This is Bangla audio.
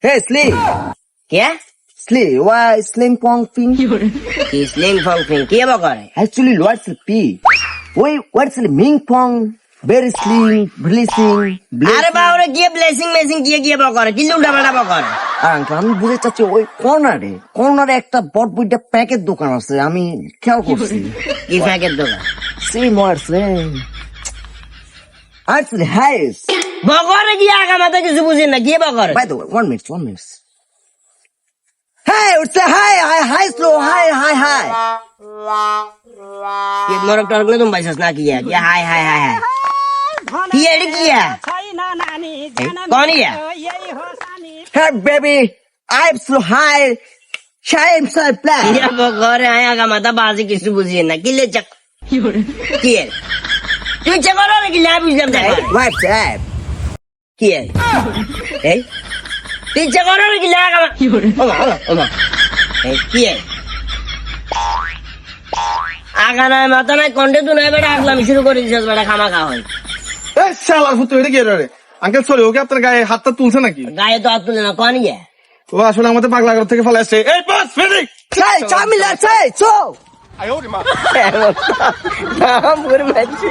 Hey, Slim. क्या Slim, why Slim Pong Ping? Sling function क्या बकर Actually, what's the P? Wait, what's the Ming Pong? Very Slim, blessing, আরে বাবরে কি ব্লেসিং মেসিং কি বকর কি উল্টা পাল্টা বকর আঙ্কেল আমি বুঝতে চাচ্ছি ওই কর্নারে একটা বট বইটা প্যাকেট দোকান আছে আমি খেয়াল করছি কি প্যাকেট দোকান সেম ওয়ার সেম Actually, highest. বকরে কি আগা মাথা কিছু বুঝিন না কি Bakr By the way, 1 minute. Hey, it's a high, slow, high. ये मोरक टरक ने तुम पैसा ना किया क्या हाय ये एडी किया कौन है Hey, baby, I'm slow, high, shine, side, black. ये बकरे आया का माता बाजी किसी बुझिए ना किले चक किए तू चकरो रे किले आप इधर जा What's that? किए ए तू चकरो रे किले आगा ओमा ए किए আগা না মাথা নাই কন্টে তু নাই বেটা আগলামি শুরু করে দিছস বেটা খামা খা হয় এই শালার ফুটো এটা কি রে আঙ্কেল সরি ওকে আপনার গায়ে হাতটা তুলছে নাকি গায়ে তো হাত তুলে না কোন ইয়ে ও আসলে আমাদের পাগলা ঘর থেকে ফেলে আসছে এই বস ফেডিক Hey, Chamila, say, so. নাম করে মারছি